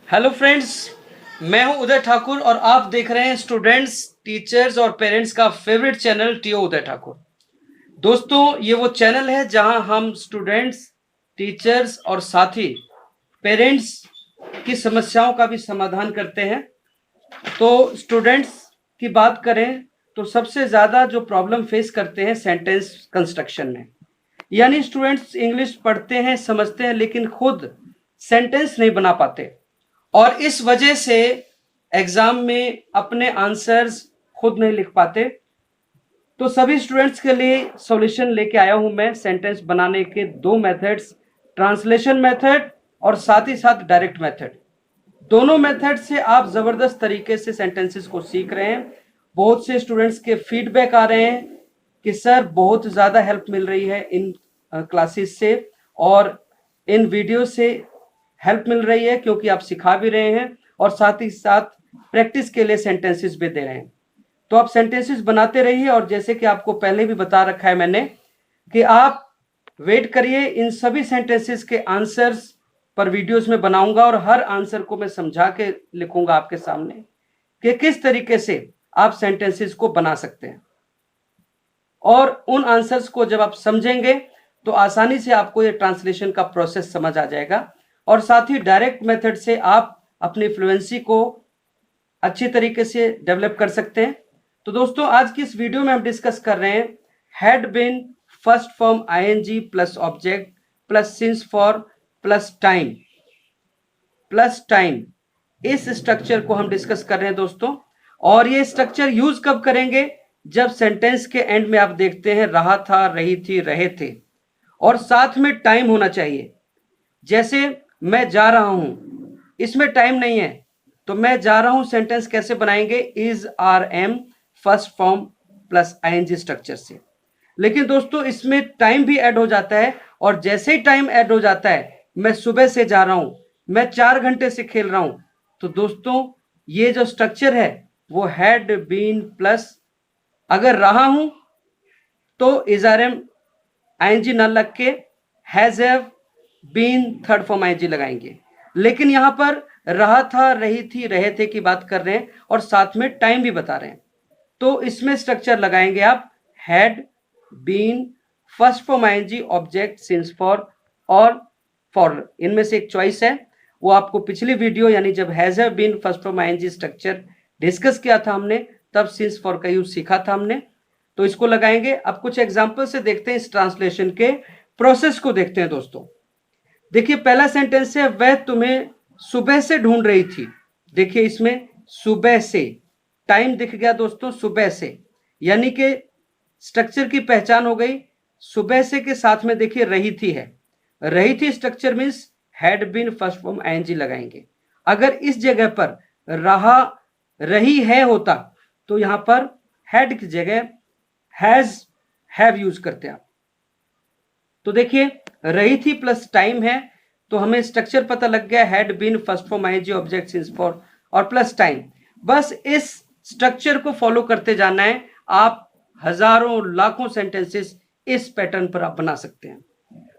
Hello friends, मैं हूं उदय ठाकुर और आप देख रहे हैं स्टूडेंट्स, टीचर्स और पेरेंट्स का फेवरेट चैनल टीओ उदय ठाकुर। दोस्तों, ये वो चैनल है जहां हम स्टूडेंट्स, टीचर्स और साथ ही पेरेंट्स की समस्याओं का भी समाधान करते हैं। तो स्टूडेंट्स की बात करें तो सबसे ज़्यादा जो प्रॉब्लम फेस करते हैं सेंटेंस कंस्ट्रक्शन में, यानी स्टूडेंट्स इंग्लिश पढ़ते हैं, समझते हैं, लेकिन खुद सेंटेंस नहीं बना पाते और इस वजह से एग्जाम में अपने आंसर्स खुद नहीं लिख पाते। तो सभी स्टूडेंट्स के लिए सॉल्यूशन लेके आया हूं मैं सेंटेंस बनाने के दो मेथड्स, ट्रांसलेशन मेथड और साथ ही साथ डायरेक्ट मेथड। दोनों मेथड से आप जबरदस्त तरीके से सेंटेंसेस को सीख रहे हैं। बहुत से स्टूडेंट्स के फीडबैक आ रहे हैं कि सर बहुत ज़्यादा हेल्प मिल रही है इन क्लासेस से और इन वीडियो से हेल्प मिल रही है, क्योंकि आप सिखा भी रहे हैं और साथ ही साथ प्रैक्टिस के लिए सेंटेंसेस भी दे रहे हैं। तो आप सेंटेंसेस बनाते रहिए और जैसे कि आपको पहले भी बता रखा है मैंने कि आप वेट करिए, इन सभी सेंटेंसेस के आंसर्स पर वीडियोस में बनाऊंगा और हर आंसर को मैं समझा के लिखूंगा आपके सामने कि किस तरीके से आप सेंटेंसेस को बना सकते हैं। और उन आंसर्स को जब आप समझेंगे तो आसानी से आपको ये ट्रांसलेशन का प्रोसेस समझ आ जाएगा और साथ ही डायरेक्ट मेथड से आप अपनी फ्लुएंसी को अच्छी तरीके से डेवलप कर सकते हैं। तो दोस्तों, आज की इस वीडियो में हम डिस्कस कर रहे हैं had been first form ING plus object plus since for plus time. इस स्ट्रक्चर को हम डिस्कस कर रहे हैं दोस्तों। और ये स्ट्रक्चर यूज कब करेंगे? जब सेंटेंस के एंड में आप देखते हैं रहा था, रही थी, रहे थे और साथ में टाइम होना चाहिए। जैसे मैं जा रहा हूं, इसमें टाइम नहीं है, तो मैं जा रहा हूं सेंटेंस कैसे बनाएंगे? Is are am first form plus ING structure से। लेकिन दोस्तों इसमें टाइम भी ऐड हो जाता है और जैसे ही टाइम ऐड हो जाता है, मैं सुबह से जा रहा हूं, मैं 4 घंटे से खेल रहा हूं, तो दोस्तों ये जो स्ट्रक्चर है वो हैड बीन प्लस, अगर रहा हूं तो इज आर एम आईएनजी न लग के has have been third form ING लगाएंगे। लेकिन यहां पर रहा था, रही थी, रहे थे की बात कर रहे हैं और साथ में टाइम भी बता रहे हैं, तो इसमें स्ट्रक्चर लगाएंगे आप had been first form ING object since for और फॉर। इनमें से एक चॉइस है, वो आपको पिछली वीडियो यानी जब has have been first form ING structure discuss किया था हमने, तब सिंस फॉर का यूज सीखा था हमने, तो इसको लगाएंगे। अब कुछ एग्जांपल से देखते हैं, इस ट्रांसलेशन के प्रोसेस को देखते हैं दोस्तों। देखिए पहला सेंटेंस है वह तुम्हें सुबह से ढूंढ रही थी। देखिए इसमें सुबह से, टाइम दिख गया दोस्तों, सुबह से, यानी कि स्ट्रक्चर की पहचान हो गई। सुबह से के साथ में देखिए रही थी है, रही थी structure means had been first form ING लगाएंगे। अगर इस जगह पर रहा, रही है होता तो यहां पर हैड की जगह हैज हैव यूज करते आप। तो देखिए रही थी प्लस टाइम है, तो हमें स्ट्रक्चर पता लग गया, had been first form ING object since for और प्लस टाइम। बस इस स्ट्रक्चर को फॉलो करते जाना है, आप हजारों लाखों सेंटेंसेस इस पैटर्न पर आप बना सकते हैं।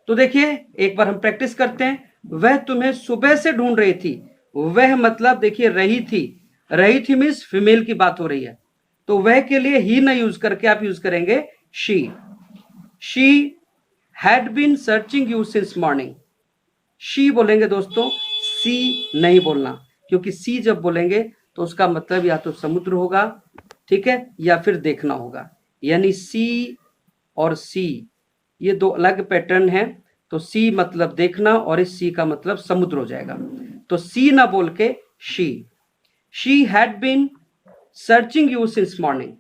तो देखिए एक बार हम प्रैक्टिस करते हैं। वह तुम्हें सुबह से ढूंढ रही थी, वह मतलब देखिए रही थी, रही थी मीन्स फीमेल की बात हो रही है, तो वह के लिए ही ना यूज करके आप यूज करेंगे she had been searching you since morning. She बोलेंगे दोस्तों, सी नहीं बोलना, क्योंकि सी जब बोलेंगे तो उसका मतलब या तो समुद्र होगा, ठीक है, या फिर देखना होगा, यानी सी और सी ये दो अलग पैटर्न है। तो सी मतलब देखना और इस सी का मतलब समुद्र हो जाएगा, तो सी ना बोल के she had been searching you since morning.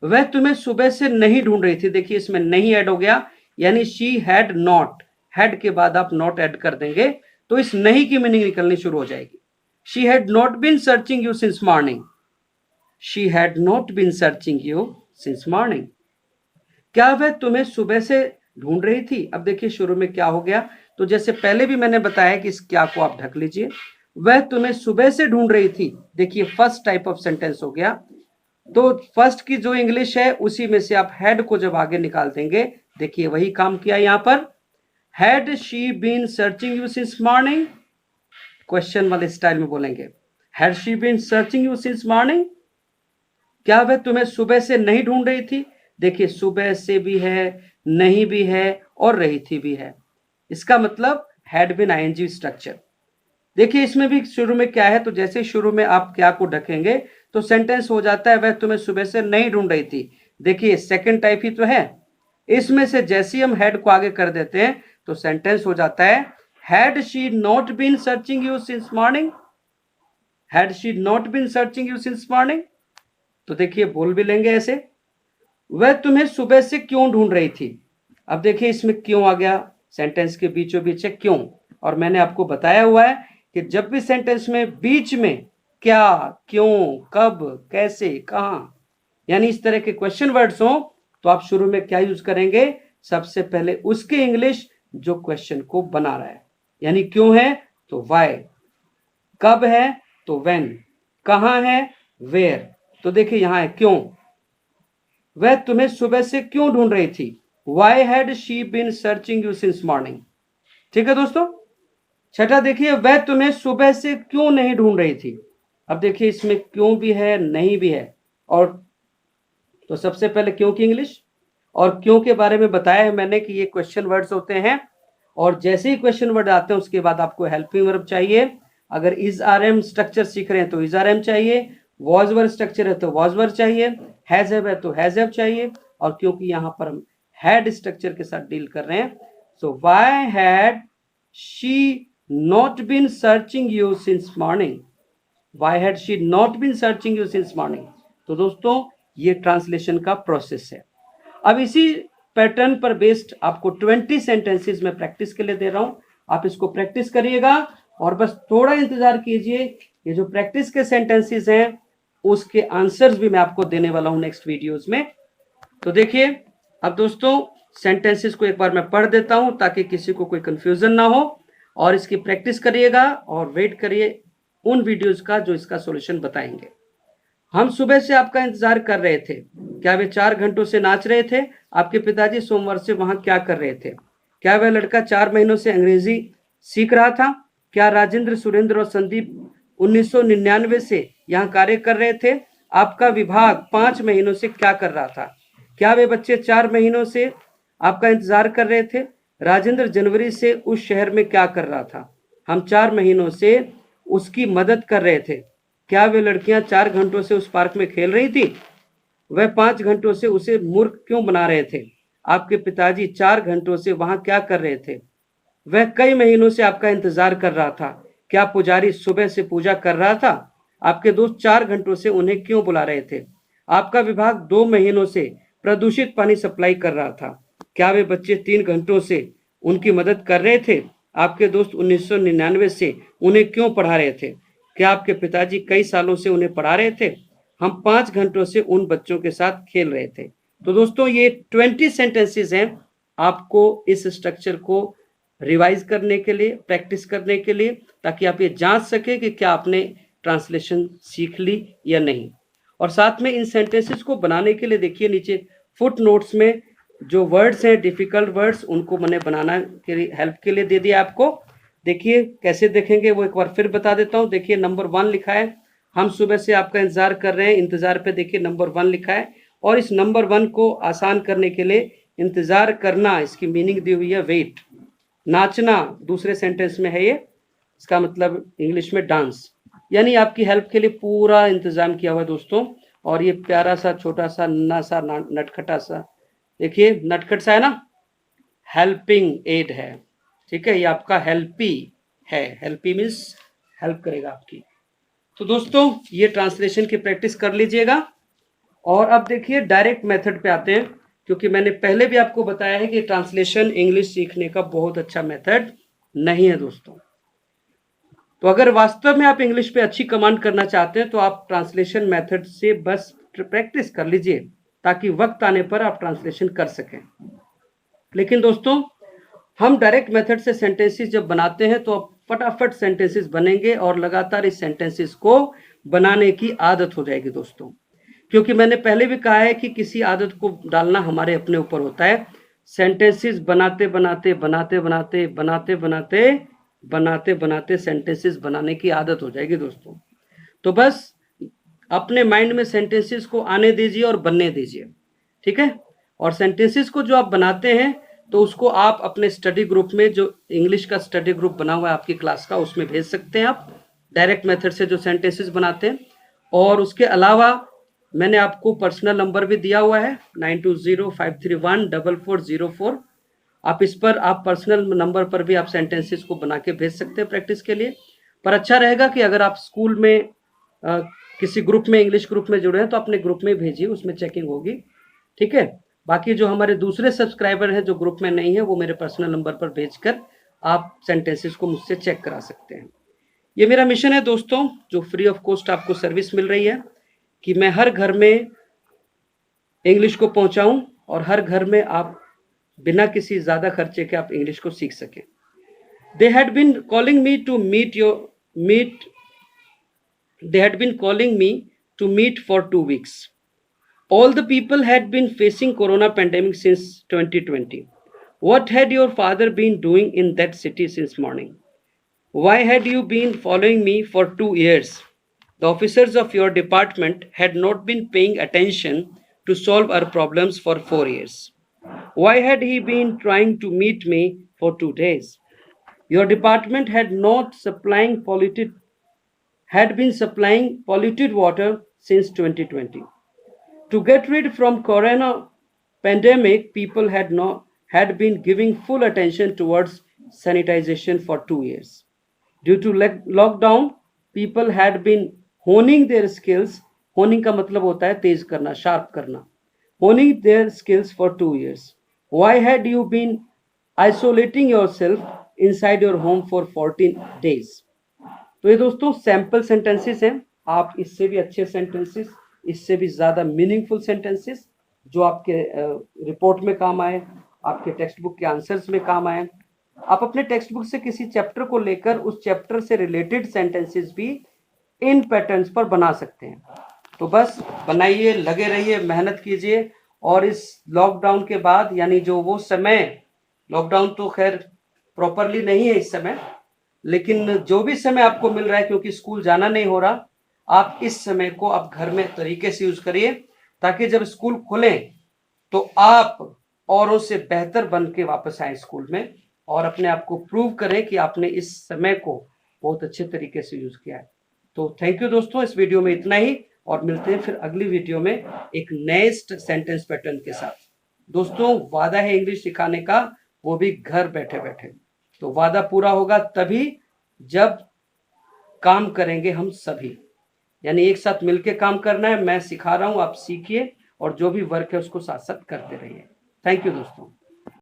वह तुम्हें सुबह से नहीं ढूंढ रही थी। देखिए इसमें नहीं ऐड हो गया, यानी शी हैड नॉट, हैड के बाद आप नॉट ऐड कर देंगे तो इस नहीं की मीनिंग निकलनी शुरू हो जाएगी। She had not been searching you since morning, she had not been searching you since morning. क्या वह तुम्हें सुबह से ढूंढ रही थी? अब देखिए शुरू में क्या हो गया, तो जैसे पहले भी मैंने बताया कि इस क्या को आप ढक लीजिए। वह तुम्हें सुबह से ढूंढ रही थी, देखिए फर्स्ट टाइप ऑफ सेंटेंस हो गया। तो फर्स्ट की जो इंग्लिश है उसी में से आप हैड को जब आगे निकाल देंगे, देखिए वही काम किया यहां पर। Had she been searching you since morning, question वाले स्टाइल में बोलेंगे। Had she been searching you since morning, क्या वह तुम्हें सुबह से नहीं ढूंढ रही थी। देखिए सुबह से भी है, नहीं भी है और रही थी भी है, इसका मतलब हैड बीन आईएनजी स्ट्रक्चर। देखिए इसमें भी शुरू में क्या है, तो जैसे शुरू में आप क्या को ढकेंगे तो सेंटेंस हो जाता है वह तुम्हें सुबह से नहीं ढूंढ रही थी। देखिए सेकंड टाइप ही तो है, इसमें से जैसे ही हम हैड को आगे कर देते हैं तो सेंटेंस हो जाता है had she not been searching you since morning, had she not been searching you since morning. तो देखिए बोल भी लेंगे ऐसे, वह तुम्हें सुबह से क्यों ढूंढ रही थी। अब देखिए इसमें क्यों आ गया, सेंटेंस के बीचों बीच है क्यों, और मैंने आपको बताया हुआ है कि जब भी सेंटेंस में बीच में क्या, क्यों, कब, कैसे, कहां, यानी इस तरह के क्वेश्चन वर्ड्स हो तो आप शुरू में क्या यूज करेंगे, सबसे पहले उसके इंग्लिश जो क्वेश्चन को बना रहा है। यानी क्यों है तो वाई, कब है तो व्हेन, कहां है वेयर। तो देखिए यहां है क्यों, वह तुम्हें सुबह से क्यों ढूंढ रही थी, why had she been searching you since morning. ठीक है दोस्तों। छठा देखिए, वह तुम्हें सुबह से क्यों नहीं ढूंढ रही थी। अब देखिए इसमें क्यों भी है, नहीं भी है, और तो सबसे पहले क्यों की इंग्लिश, और क्यों के बारे में बताया है मैंने कि ये क्वेश्चन वर्ड्स होते हैं, और जैसे ही क्वेश्चन वर्ड आते हैं उसके बाद आपको हेल्पिंग वर्ब चाहिए। अगर इज आर एम स्ट्रक्चर सीख रहे हैं तो इज आर एम चाहिए, वॉज वर्ब स्ट्रक्चर है तो वॉज वर्ब चाहिए, हैज हैव है तो हैज हैव चाहिए, और क्योंकि यहां पर हम हैड स्ट्रक्चर के साथ डील कर रहे हैं, so why had she not been searching you since morning, why had she not been searching you since morning. तो दोस्तों ये ट्रांसलेशन का प्रोसेस है। अब इसी पैटर्न पर बेस्ड आपको 20 सेंटेंसेस में प्रैक्टिस के लिए दे रहा हूं, आप इसको प्रैक्टिस करिएगा और बस थोड़ा इंतजार कीजिए, ये जो प्रैक्टिस के सेंटेंसेस हैं उसके आंसर्स भी मैं आपको देने वाला हूं नेक्स्ट वीडियोस में। तो देखिए अब दोस्तों सेंटेंसेस को एक बार मैं पढ़ देता हूं ताकि किसी को कोई कंफ्यूजन ना हो, और इसकी प्रैक्टिस करिएगा और वेट करिए उन वीडियोस का जो इसका सॉल्यूशन बताएंगे। हम सुबह से आपका इंतजार कर रहे थे, क्या वे 4 घंटों से नाच रहे थे, आपके पिताजी सोमवार से वहां क्या कर रहे थे, क्या वह लड़का 4 महीनों से अंग्रेजी सीख रहा था, क्या राजेंद्र, सुरेंद्र और संदीप 1999 से यहाँ कार्य कर रहे थे, आपका विभाग 5 महीनों से क्या कर रहा था, क्या वे बच्चे 4 महीनों से आपका इंतजार कर रहे थे, राजेंद्र जनवरी से उस शहर में क्या कर रहा था, हम 4 महीनों से उसकी मदद कर रहे थे, क्या वे लड़कियां 4 घंटों से उस पार्क में खेल रही थी, वह 5 घंटों से उसे मूर्ख क्यों बना रहे थे, आपके पिताजी 4 घंटों से वहां क्या कर रहे थे, वह कई महीनों से आपका इंतजार कर रहा था, क्या पुजारी सुबह से पूजा कर रहा था, आपके दोस्त 4 घंटों से उन्हें क्यों बुला रहे थे, आपका विभाग 2 महीनों से प्रदूषित पानी सप्लाई कर रहा था, क्या वे बच्चे 3 घंटों से उनकी मदद कर रहे थे, आपके दोस्त 1999 से उन्हें क्यों पढ़ा रहे थे, क्या आपके पिताजी कई सालों से उन्हें पढ़ा रहे थे, हम 5 घंटों से उन बच्चों के साथ खेल रहे थे। तो दोस्तों ये 20 सेंटेंसेस हैं आपको इस स्ट्रक्चर को रिवाइज करने के लिए, प्रैक्टिस करने के लिए, ताकि आप ये जांच सके कि क्या आपने ट्रांसलेशन सीख ली या नहीं। और साथ में इन सेंटेंसेस को बनाने के लिए देखिए नीचे फुट नोट्स में जो वर्ड्स हैं डिफिकल्ट वर्ड्स उनको मैंने बनाना के लिए हेल्प के लिए दे दिया आपको। देखिए कैसे देखेंगे वो एक बार फिर बता देता हूँ। देखिए नंबर 1 लिखा है, हम सुबह से आपका इंतजार कर रहे हैं, इंतजार पे देखिए नंबर 1 लिखा है, और इस नंबर 1 को आसान करने के लिए इंतजार करना इसकी मीनिंग दी हुई है वेट, नाचना दूसरे सेंटेंस में है ये, इसका मतलब इंग्लिश में डांस, यानी आपकी हेल्प के लिए पूरा इंतजाम किया हुआ है दोस्तों। और ये प्यारा सा छोटा सा नन्हा सा नटखटा सा, देखिए नटखट सा है ना, हेल्पिंग एड है, ठीक है, ये आपका हेल्पी है, हेल्पी मीन्स हेल्प करेगा आपकी। तो दोस्तों ये ट्रांसलेशन की प्रैक्टिस कर लीजिएगा। और अब देखिए डायरेक्ट मेथड पे आते हैं, क्योंकि मैंने पहले भी आपको बताया है कि ट्रांसलेशन इंग्लिश सीखने का बहुत अच्छा मेथड नहीं है दोस्तों। तो अगर वास्तव में आप इंग्लिश पे अच्छी कमांड करना चाहते हैं तो आप ट्रांसलेशन मेथड से बस प्रैक्टिस कर लीजिए, ताकि वक्त आने पर आप ट्रांसलेशन कर सकें। लेकिन दोस्तों हम डायरेक्ट मेथड से सेंटेंसेस जब बनाते हैं तो फटाफट सेंटेंसेस बनेंगे और लगातार इस सेंटेंसेस को बनाने की आदत हो जाएगी दोस्तों। क्योंकि मैंने पहले भी कहा है कि किसी आदत को डालना हमारे अपने ऊपर होता है। सेंटेंसेस बनाते बनाते बनाते बनाते बनाते बनाते बनाते बनाते सेंटेंसेस बनाने की आदत हो जाएगी दोस्तों। तो बस अपने माइंड में सेंटेंसेस को आने दीजिए और बनने दीजिए, ठीक है। और सेंटेंसेस को जो आप बनाते हैं तो उसको आप अपने स्टडी ग्रुप में, जो इंग्लिश का स्टडी ग्रुप बना हुआ है आपकी क्लास का, उसमें भेज सकते हैं आप डायरेक्ट मेथड से जो सेंटेंसेस बनाते हैं। और उसके अलावा मैंने आपको पर्सनल नंबर भी दिया हुआ है 9205314404। आप इस पर, आप पर्सनल नंबर पर भी आप सेंटेंसेस को बना के भेज सकते हैं प्रैक्टिस के लिए। पर अच्छा रहेगा कि अगर आप स्कूल में किसी ग्रुप में, इंग्लिश ग्रुप में जुड़े हैं तो अपने ग्रुप में भेजिए, उसमें चेकिंग होगी, ठीक है। बाकी जो हमारे दूसरे सब्सक्राइबर हैं जो ग्रुप में नहीं है, वो मेरे पर्सनल नंबर पर भेजकर आप सेंटेंसेस को मुझसे चेक करा सकते हैं। ये मेरा मिशन है दोस्तों, जो फ्री ऑफ कॉस्ट आपको सर्विस मिल रही है, कि मैं हर घर में इंग्लिश को पहुंचाऊं और हर घर में आप बिना किसी ज़्यादा खर्चे के आप इंग्लिश को सीख सकें। They had been calling me to meet. They had been calling me to meet for 2 weeks. All the people had been facing corona pandemic since 2020. What had your father been doing in that city since morning? Why had you been following me for 2 years? The officers of your department had not been paying attention to solve our problems for 4 years. Why had he been trying to meet me for 2 days? Your department had been supplying polluted water since 2020. To get rid from corona pandemic, people had been giving full attention towards sanitization for 2 years. Due to lockdown, people had been honing their skills. Honing का मतलब होता है तेज करना, sharp करना. Honing their skills for 2 years. Why had you been isolating yourself inside your home for 14 days? तो ये दोस्तों sample sentences हैं। आप इससे भी अच्छे सेंटेंसेस, इससे भी ज़्यादा मीनिंगफुल सेंटेंसेस जो आपके रिपोर्ट में काम आए, आपके टेक्स्ट बुक के आंसर्स में काम आए, आप अपने टेक्स्ट बुक से किसी चैप्टर को लेकर उस चैप्टर से रिलेटेड सेंटेंसेस भी इन पैटर्न्स पर बना सकते हैं। तो बस बनाइए, लगे रहिए, मेहनत कीजिए। और इस लॉकडाउन के बाद, यानी जो वो समय, लॉकडाउन तो खैर प्रॉपरली नहीं है इस समय, लेकिन जो भी समय आपको मिल रहा है, क्योंकि स्कूल जाना नहीं हो रहा, आप इस समय को आप घर में तरीके से यूज करिए, ताकि जब स्कूल खुलें तो आप औरों से बेहतर बन के वापस आए स्कूल में और अपने आप को प्रूव करें कि आपने इस समय को बहुत अच्छे तरीके से यूज किया है। तो थैंक यू दोस्तों, इस वीडियो में इतना ही, और मिलते हैं फिर अगली वीडियो में एक नए सेंटेंस पैटर्न के साथ। दोस्तों वादा है इंग्लिश सिखाने का, वो भी घर बैठे बैठे। तो वादा पूरा होगा तभी जब काम करेंगे हम सभी, यानी एक साथ मिलके काम करना है। मैं सिखा रहा हूं, आप सीखिए और जो भी वर्क है उसको साथ साथ करते रहिए। थैंक यू दोस्तों।